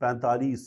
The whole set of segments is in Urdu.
45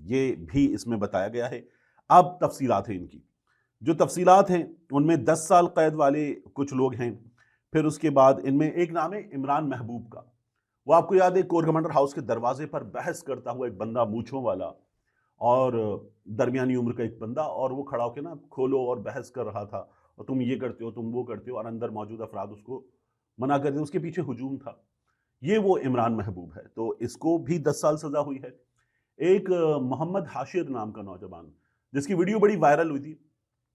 یہ بھی اس میں بتایا گیا ہے۔ اب تفصیلات ہیں ان کی، جو تفصیلات ہیں ان میں 10 سال قید والے کچھ لوگ ہیں، پھر اس کے بعد ان میں ایک نام ہے عمران محبوب کا، وہ آپ کو یاد ہے کور کمانڈر ہاؤس کے دروازے پر بحث کرتا ہوا ایک بندہ مونچھوں والا اور درمیانی عمر کا ایک بندہ، اور وہ کھڑا ہو کے نا کھولو اور بحث کر رہا تھا، اور تم یہ کرتے ہو تم وہ کرتے ہو، اور اندر موجود افراد اس کو منع کر دیں، اس کے پیچھے ہجوم تھا، یہ وہ عمران محبوب ہے، تو اس کو بھی 10 سال سزا ہوئی ہے۔ ایک محمد حاشر نام کا نوجوان جس کی ویڈیو بڑی وائرل ہوئی تھی،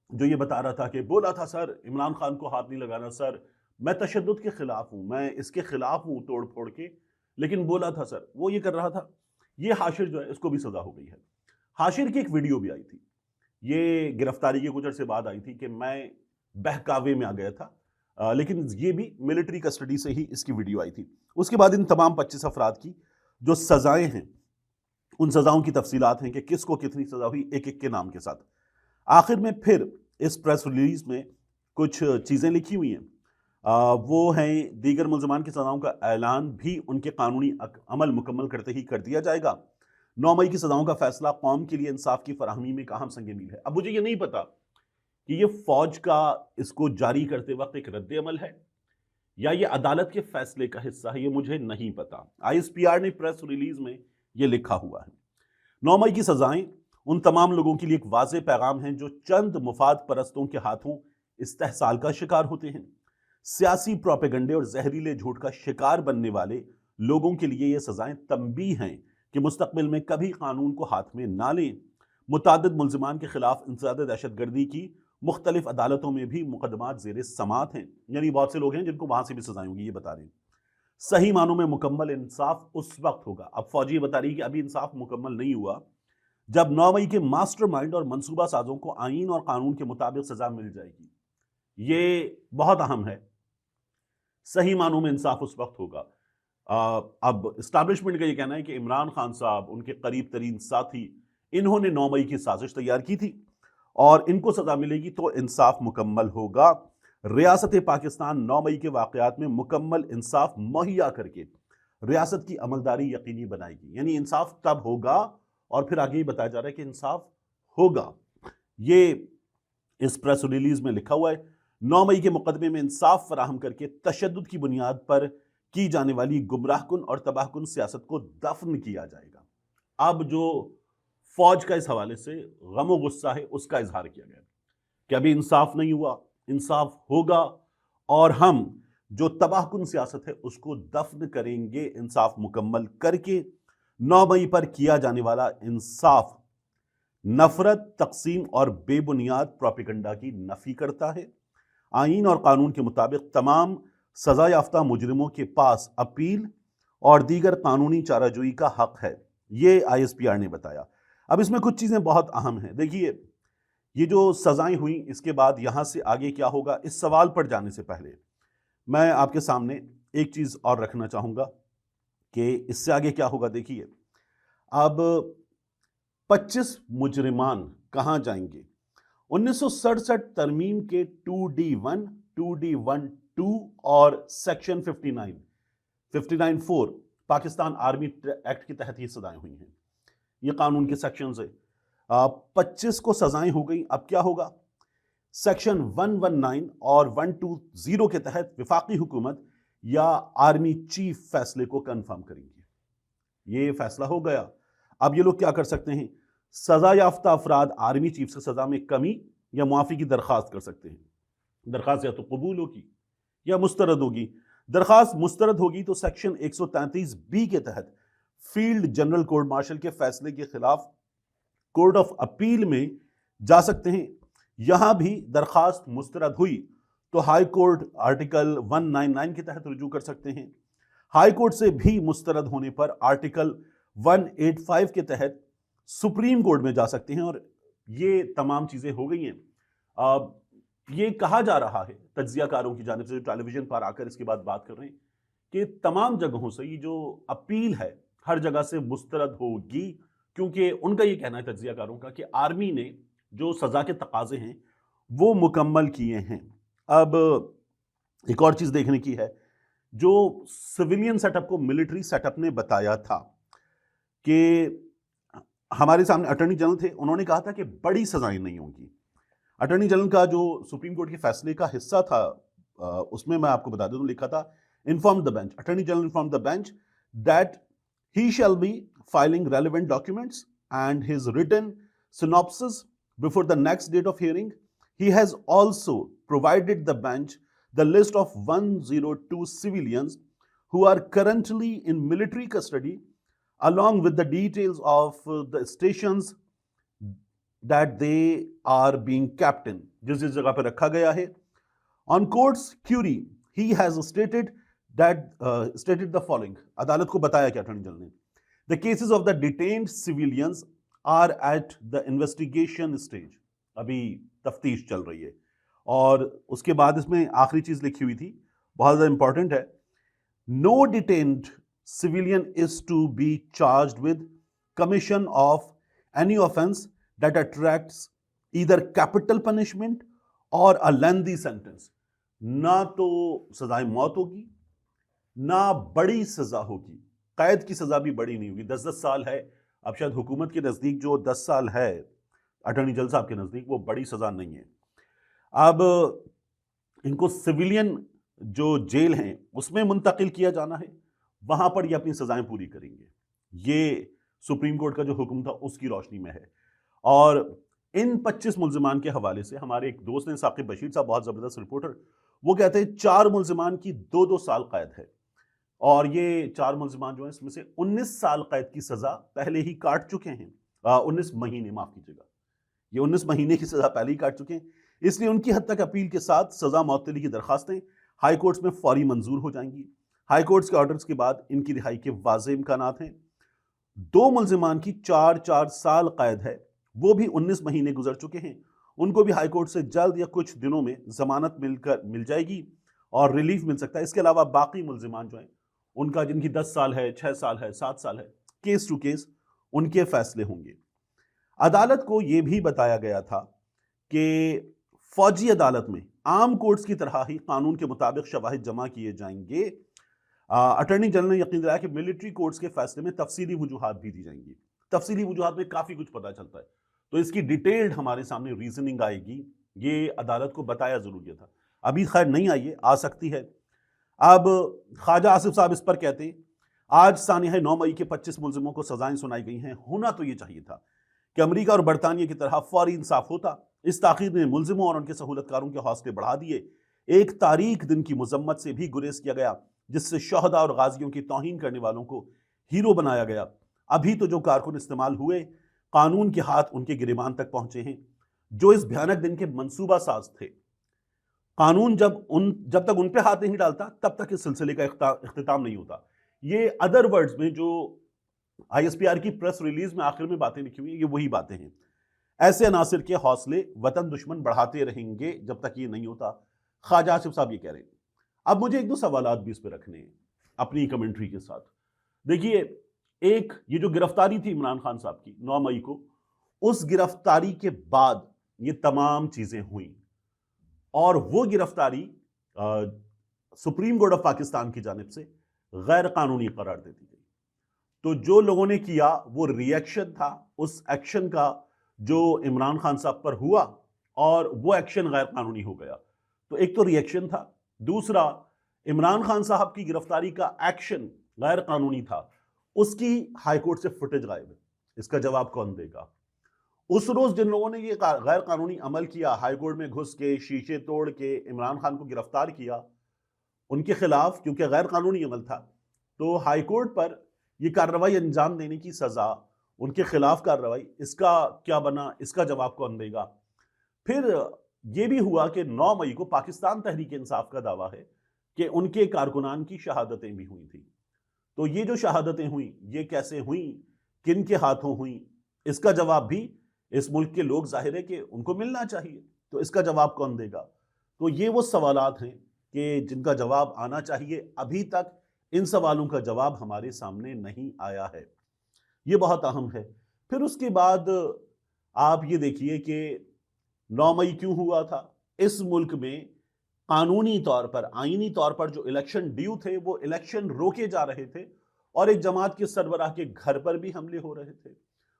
جو یہ بتا رہا تھا کہ بولا تھا سر عمران خان کو ہاتھ نہیں لگانا، سر میں تشدد کے خلاف ہوں، میں اس کے خلاف ہوں توڑ پھوڑ کے، لیکن بولا تھا سر، وہ یہ کر رہا تھا، یہ حاشر جو ہے اس کو بھی سزا ہو گئی ہے۔ حاشر کی ایک ویڈیو بھی آئی تھی، یہ گرفتاری کے کچھ عرصے بعد آئی تھی کہ میں بہکاوے میں آ گیا تھا، لیکن یہ بھی ملٹری کسٹڈی سے ہی اس کی ویڈیو آئی تھی۔ اس کے بعد ان تمام 25 افراد کی جو سزائیں ہیں، ان سزاؤں کی تفصیلات ہیں کہ کس کو کتنی سزا ہوئی، ایک ایک کے نام کے ساتھ۔ آخر میں پھر اس پریس ریلیز میں کچھ چیزیں لکھی ہوئی ہیں، وہ ہیں دیگر ملزمان کی سزاؤں کا اعلان بھی ان کے قانونی عمل مکمل کرتے ہی کر دیا جائے گا۔ 9 مئی کی سزاؤں کا فیصلہ قوم کے لیے انصاف کی فراہمی میں اہم سنگ میل ہے۔ اب مجھے یہ نہیں پتا کہ یہ فوج کا اس کو جاری کرتے وقت ایک رد عمل ہے یا یہ عدالت کے فیصلے کا حصہ ہے، یہ مجھے نہیں پتا۔ ISPR نے پریس ریلیز میں یہ لکھا ہوا ہے۔ 9 مئی کی سزائیں ان تمام لوگوں کے لیے ایک واضح پیغام ہیں جو چند مفاد پرستوں کے ہاتھوں استحصال کا شکار ہوتے ہیں۔ سیاسی پروپیگنڈے اور زہریلے جھوٹ کا شکار بننے والے لوگوں کے لیے یہ سزائیں تنبیہ ہیں کہ مستقبل میں کبھی قانون کو ہاتھ میں نہ لیں۔ متعدد ملزمان کے خلاف انسداد دہشت گردی کی مختلف عدالتوں میں بھی مقدمات زیر سماعت ہیں، یعنی بہت سے لوگ ہیں جن کو وہاں سے بھی سزائیں ہوں گی، یہ بتا رہے ہیں۔ صحیح معنوں میں مکمل انصاف اس وقت ہوگا، اب فوجی بتا رہی ہے کہ ابھی انصاف مکمل نہیں ہوا، جب 9 مئی کے ماسٹر مائنڈ اور منصوبہ سازوں کو آئین اور قانون کے مطابق سزا مل جائے گی۔ یہ بہت اہم ہے، صحیح معنوں میں انصاف اس وقت ہوگا۔ اب اسٹیبلشمنٹ کا یہ کہنا ہے کہ عمران خان صاحب، ان کے قریب ترین ساتھی، انہوں نے 9 مئی کی سازش تیار کی تھی اور ان کو سزا ملے گی تو انصاف مکمل ہوگا۔ ریاست پاکستان 9 مئی کے واقعات میں مکمل انصاف مہیا کر کے ریاست کی عملداری یقینی بنائے گی، یعنی انصاف تب ہوگا، اور پھر آگے ہی بتایا جا رہا ہے کہ انصاف ہوگا۔ یہ اس پریس ریلیز میں لکھا ہوا ہے۔ 9 مئی کے مقدمے میں انصاف فراہم کر کے تشدد کی بنیاد پر کی جانے والی گمراہ کن اور تباہ کن سیاست کو دفن کیا جائے گا۔ اب جو فوج کا اس حوالے سے غم و غصہ ہے اس کا اظہار کیا گیا کہ ابھی انصاف نہیں ہوا، انصاف ہوگا، اور ہم جو تباہ کن سیاست ہے اس کو دفن کریں گے انصاف مکمل کر کے۔ 9 مئی پر کیا جانے والا انصاف نفرت، تقسیم اور بے بنیاد پروپیگنڈا کی نفی کرتا ہے۔ آئین اور قانون کے مطابق تمام سزا یافتہ مجرموں کے پاس اپیل اور دیگر قانونی چارہ جوئی کا حق ہے، یہ ISPR نے بتایا۔ اب اس میں کچھ چیزیں بہت اہم ہیں، دیکھیے یہ جو سزائیں ہوئیں اس کے بعد یہاں سے آگے کیا ہوگا، اس سوال پر جانے سے پہلے میں آپ کے سامنے ایک چیز اور رکھنا چاہوں گا کہ اس سے آگے کیا ہوگا۔ دیکھیے اب 25 مجرمان کہاں جائیں گے؟ 1967 ترمیم کے 2D1، 2D12 اور سیکشن 59(4) پاکستان آرمی ایکٹ کے تحت یہ سزائیں ہوئی ہیں، یہ قانون کے سیکشنز ہیں۔ 25 کو سزائیں ہو گئیں، اب کیا ہوگا؟ سیکشن 119 اور 120 کے تحت وفاقی حکومت یا آرمی چیف فیصلے کو کنفرم کریں گے، یہ فیصلہ ہو گیا۔ اب یہ لوگ کیا کر سکتے ہیں؟ سزا یافتہ افراد آرمی چیف سے سزا میں کمی یا معافی کی درخواست کر سکتے ہیں۔ درخواست یا تو قبول ہوگی یا مسترد ہوگی۔ درخواست مسترد ہوگی تو سیکشن 133B کے تحت field general court marshal K فیصلے کے خلاف کورٹ آف اپیل میں جا سکتے ہیں۔ یہاں بھی درخواست مسترد ہوئی تو ہائی کورٹ آرٹیکل 199 کے تحت رجوع کر سکتے ہیں۔ ہائی کورٹ سے بھی مسترد ہونے پر آرٹیکل 185 کے تحت سپریم کورٹ میں جا سکتے ہیں، اور یہ تمام چیزیں ہو گئی ہیں۔ یہ کہا جا رہا ہے تجزیہ کاروں کی جانب سے جو ٹیلی ویژن پر آ کر اس کے بعد بات کر رہے ہیں کہ تمام جگہوں سے یہ جو اپیل ہے ہر جگہ سے مسترد ہوگی، کیونکہ ان کا یہ کہنا ہے تجزیہ کاروں کا کہ آرمی نے جو سزا کے تقاضے ہیں وہ مکمل کیے ہیں۔ اب ایک اور چیز دیکھنے کی ہے، جو سویلین سیٹ اپ کو ملٹری سیٹ اپ نے بتایا تھا کہ ہمارے سامنے اٹارنی جنرل تھے, انہوں نے کہا تھا کہ بڑی سزائیں نہیں ہوں گی. اٹارنی جنرل کا جو سپریم کورٹ کے فیصلے کا حصہ تھا اس میں آپ کو بتا دوں لکھا تھا inform the bench, attorney general inform the bench that he shall be filing relevant documents and his written synopsis before the next date of hearing. He has also provided the bench the list of 102 civilians who are currently in military custody along with the details of the stations that they are being kept in, جس جگہ پہ رکھا گیا ہے. On court's query, he has stated the following. عدالت کو بتایا کیا اٹارنی جنرل نے, the cases of the detained civilians are at the investigation stage. ابھی تفتیش چل رہی ہے. اور اس کے بعد اس میں آخری چیز لکھی ہوئی تھی, بہت زیادہ امپورٹنٹ ہے, no detained civilian is to be charged with commission of any offense that attracts either capital punishment or a lengthy sentence. نہ تو سزائے موت ہوگی نہ بڑی سزا ہوگی. قید کی سزا بھی بڑی نہیں ہوگی, 10 سال ہے. اب شاید حکومت کے نزدیک جو 10 سال ہے اٹارنی جنرل صاحب کے نزدیک وہ بڑی سزا نہیں ہے. اب ان کو سویلین جو جیل ہیں اس میں منتقل کیا جانا ہے, وہاں پر یہ اپنی سزائیں پوری کریں گے. یہ سپریم کورٹ کا جو حکم تھا اس کی روشنی میں ہے. اور ان 25 ملزمان کے حوالے سے ہمارے ایک دوست نے, ثاقب بشیر صاحب, بہت زبردست رپورٹر, وہ کہتے ہیں 4 ملزمان کی 2 سال قید ہے. اور یہ 4 ملزمان جو ہیں اس میں سے 19 سال قید کی سزا پہلے ہی کاٹ چکے ہیں. 19 مہینے, معاف کیجیے گا, یہ 19 مہینے کی سزا پہلے ہی کاٹ چکے ہیں. اس لیے ان کی حد تک اپیل کے ساتھ سزا معطلی کی درخواستیں ہائی کورٹس میں فوری منظور ہو جائیں گی. ہائی کورٹس کے آرڈرز کے بعد ان کی رہائی کے واضح امکانات ہیں. 2 ملزمان کی 4 سال قید ہے, وہ بھی 19 مہینے گزر چکے ہیں. ان کو بھی ہائی کورٹ سے جلد یا کچھ دنوں میں ضمانت مل جائے گی اور ریلیف مل سکتا ہے. اس کے علاوہ باقی ملزمان جو ہیں ان کا, جن کی 10 سال ہے, 6 سال ہے, 7 سال ہے, کیس ٹو کیس ان کے فیصلے ہوں گے. عدالت کو یہ بھی بتایا گیا تھا کہ فوجی عدالت میں عام کورٹس کی طرح ہی قانون کے مطابق شواہد جمع کیے جائیں گے. اٹارنی جنرل نے یقین دلایا کہ ملٹری کورٹس کے فیصلے میں تفصیلی وجوہات بھی دی جائیں گی. تفصیلی وجوہات میں کافی کچھ پتہ چلتا ہے, تو اس کی ڈیٹیلڈ ہمارے سامنے ریزننگ آئے گی. یہ عدالت کو بتایا ضروری تھا, ابھی خیر نہیں آئی ہے, آ سکتی ہے. اب خواجہ آصف صاحب اس پر کہتے ہیں آج سانحہ 9 مئی کے 25 ملزموں کو سزائیں سنائی گئی ہیں. ہونا تو یہ چاہیے تھا کہ امریکہ اور برطانیہ کی طرح فوری انصاف ہوتا. اس تاخیر نے ملزموں اور ان کے سہولت کاروں کے حوصلے بڑھا دیے. ایک تاریک دن کی مذمت سے بھی گریز کیا گیا جس سے شہداء اور غازیوں کی توہین کرنے والوں کو ہیرو بنایا گیا. ابھی تو جو کارکن استعمال ہوئے قانون کے ہاتھ ان کے گریبان تک پہنچے ہیں جو اس بھیانک دن کے منصوبہ ساز تھے. قانون جب تک ان پہ ہاتھ نہیں ڈالتا تب تک اس سلسلے کا اختتام نہیں ہوتا. یہ ادر ورڈز میں جو آئی ایس پی آر کی پریس ریلیز میں آخر میں باتیں لکھی ہوئی ہیں, یہ وہی باتیں ہیں. ایسے عناصر کے حوصلے وطن دشمن بڑھاتے رہیں گے جب تک یہ نہیں ہوتا. خواجہ آصف صاحب یہ کہہ رہے ہیں. اب مجھے 1-2 سوالات بھی اس پہ رکھنے ہیں اپنی کمنٹری کے ساتھ. دیکھیے, ایک یہ جو گرفتاری تھی عمران خان صاحب کی 9 مئی کو, اس گرفتاری کے بعد یہ تمام چیزیں ہوئیں, اور وہ گرفتاری سپریم کورٹ آف پاکستان کی جانب سے غیر قانونی قرار دے دی گئی. تو جو لوگوں نے کیا وہ ری ایکشن تھا اس ایکشن کا جو عمران خان صاحب پر ہوا, اور وہ ایکشن غیر قانونی ہو گیا. تو ایک تو ری ایکشن تھا, دوسرا عمران خان صاحب کی گرفتاری کا ایکشن غیر قانونی تھا. اس کی ہائی کورٹ سے فوٹیج غائب ہے. اس کا جواب کون دے گا؟ اس روز جن لوگوں نے یہ غیر قانونی عمل کیا, ہائی کورٹ میں گھس کے شیشے توڑ کے عمران خان کو گرفتار کیا, ان کے خلاف کیونکہ غیر قانونی عمل تھا تو ہائی کورٹ پر یہ کارروائی انجام دینے کی سزا, ان کے خلاف کارروائی, اس کا کیا بنا, اس کا جواب کون دے گا؟ پھر یہ بھی ہوا کہ 9 مئی کو پاکستان تحریک انصاف کا دعویٰ ہے کہ ان کے کارکنان کی شہادتیں بھی ہوئی تھیں. تو یہ جو شہادتیں ہوئیں یہ کیسے ہوئیں, کن کے ہاتھوں ہوئیں, اس کا جواب بھی اس ملک کے لوگ ظاہر ہے کہ ان کو ملنا چاہیے. تو اس کا جواب کون دے گا؟ تو یہ وہ سوالات ہیں کہ جن کا جواب آنا چاہیے. ابھی تک ان سوالوں کا جواب ہمارے سامنے نہیں آیا ہے. یہ بہت اہم ہے. پھر اس کے بعد آپ یہ دیکھیے کہ 9 مئی کیوں ہوا تھا. اس ملک میں قانونی طور پر, آئینی طور پر جو الیکشن ڈیو تھے وہ الیکشن روکے جا رہے تھے, اور ایک جماعت کے سربراہ کے گھر پر بھی حملے ہو رہے تھے,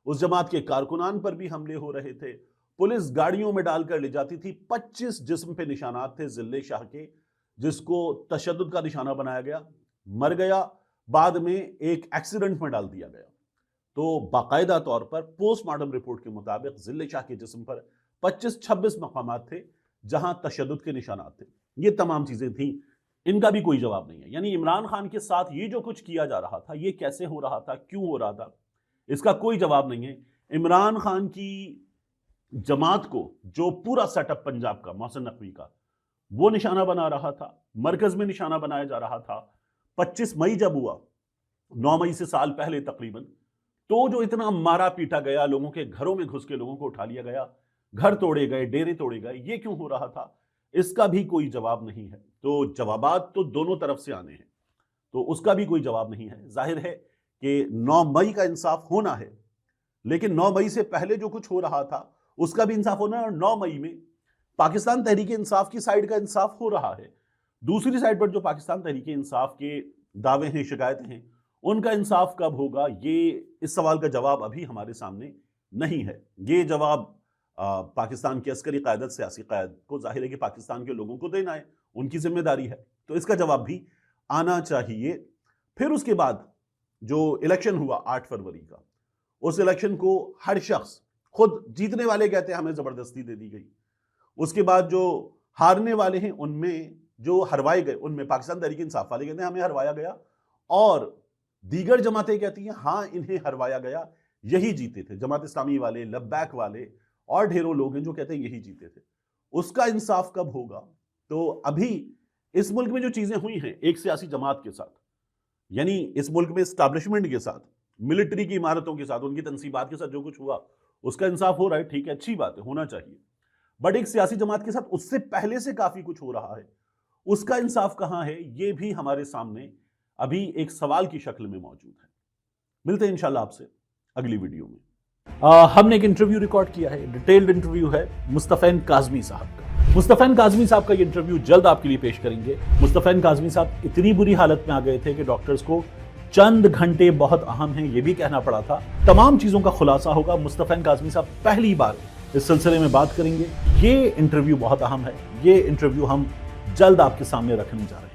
اس جماعت کے کارکنان پر بھی حملے ہو رہے تھے، پولیس گاڑیوں میں ڈال کر لے جاتی تھی۔ 25 جسم پہ نشانات تھے ذلِ شاہ کے، جس کو تشدد کا نشانہ بنایا گیا، مر گیا، بعد میں ایک ایکسیڈنٹ میں ڈال دیا گیا۔ تو باقاعدہ طور پر پوسٹ مارٹم رپورٹ کے مطابق ذلِ شاہ کے جسم پر 25-26 مقامات تھے جہاں تشدد کے نشانات تھے۔ یہ تمام چیزیں تھیں، ان کا بھی کوئی جواب نہیں ہے۔ یعنی عمران خان کے ساتھ یہ جو کچھ کیا جا رہا تھا، یہ کیسے ہو رہا تھا، کیوں ہو رہا تھا، اس کا کوئی جواب نہیں ہے۔ عمران خان کی جماعت کو جو پورا سیٹ اپ پنجاب کا، محسن نقوی کا، وہ نشانہ بنا رہا تھا، مرکز میں نشانہ بنایا جا رہا تھا۔ 25 مئی جب ہوا، 9 مئی سے سال پہلے تقریباً، تو جو اتنا مارا پیٹا گیا، لوگوں کے گھروں میں گھس کے لوگوں کو اٹھا لیا گیا، گھر توڑے گئے، ڈیرے توڑے گئے، یہ کیوں ہو رہا تھا، اس کا بھی کوئی جواب نہیں ہے۔ تو جوابات تو دونوں طرف سے آنے ہیں، تو اس کا بھی کوئی جواب نہیں ہے۔ ظاہر ہے کہ 9 مئی کا انصاف ہونا ہے، لیکن 9 مئی سے پہلے جو کچھ ہو رہا تھا اس کا بھی انصاف ہونا ہے، اور 9 مئی میں پاکستان تحریک انصاف کی سائیڈ کا انصاف ہو رہا ہے۔ دوسری سائیڈ پر جو پاکستان تحریک انصاف کے دعوے ہیں، شکایتیں ہیں، ان کا انصاف کب ہوگا، یہ اس سوال کا جواب ابھی ہمارے سامنے نہیں ہے۔ یہ جواب پاکستان کی عسکری قیادت، سیاسی قیادت کو ظاہر ہے کہ پاکستان کے لوگوں کو دینا ہے، ان کی ذمہ داری ہے، تو اس کا جواب بھی آنا چاہیے۔ پھر اس کے بعد جو الیکشن ہوا 8 فروری کا، اس الیکشن کو ہر شخص، خود جیتنے والے کہتے ہیں ہمیں زبردستی دے دی گئی، اس کے بعد جو ہارنے والے ہیں ان میں جو ہروائے گئے، ان میں پاکستان تحریک انصاف والے کہتے ہیں ہمیں ہروایا گیا، اور دیگر جماعتیں کہتی ہیں ہاں انہیں ہروایا گیا، یہی جیتے تھے۔ جماعت اسلامی والے، لبیک والے اور ڈھیروں لوگ ہیں جو کہتے ہیں یہی جیتے تھے۔ اس کا انصاف کب ہوگا؟ تو ابھی اس ملک میں جو چیزیں ہوئی ہیں ایک سیاسی جماعت کے ساتھ، یعنی اس ملک میں اسٹیبلشمنٹ کے ساتھ، ملٹری کی عمارتوں کے ساتھ، ان کی تنصیبات کے ساتھ جو کچھ ہوا، اس کا انصاف ہو رہا ہے، ٹھیک ہے، اچھی بات ہے، ہونا چاہیے۔ بٹ ایک سیاسی جماعت کے ساتھ اس سے پہلے سے کافی کچھ ہو رہا ہے، اس کا انصاف کہاں ہے، یہ بھی ہمارے سامنے ابھی ایک سوال کی شکل میں موجود ہے۔ ملتے ہیں انشاءاللہ آپ سے اگلی ویڈیو میں۔ ہم نے ایک انٹرویو ریکارڈ کیا ہے، ڈیٹیلڈ انٹرویو ہے مصطفین کاظمی صاحب کا۔ مصطفین کاظمی صاحب کا یہ انٹرویو جلد آپ کے لیے پیش کریں گے۔ مصطفین کاظمی صاحب اتنی بری حالت میں آ گئے تھے کہ ڈاکٹرز کو چند گھنٹے بہت اہم ہیں یہ بھی کہنا پڑا تھا۔ تمام چیزوں کا خلاصہ ہوگا، مصطفین کاظمی صاحب پہلی بار اس سلسلے میں بات کریں گے۔ یہ انٹرویو بہت اہم ہے، یہ انٹرویو ہم جلد آپ کے سامنے رکھنے جا رہے ہیں۔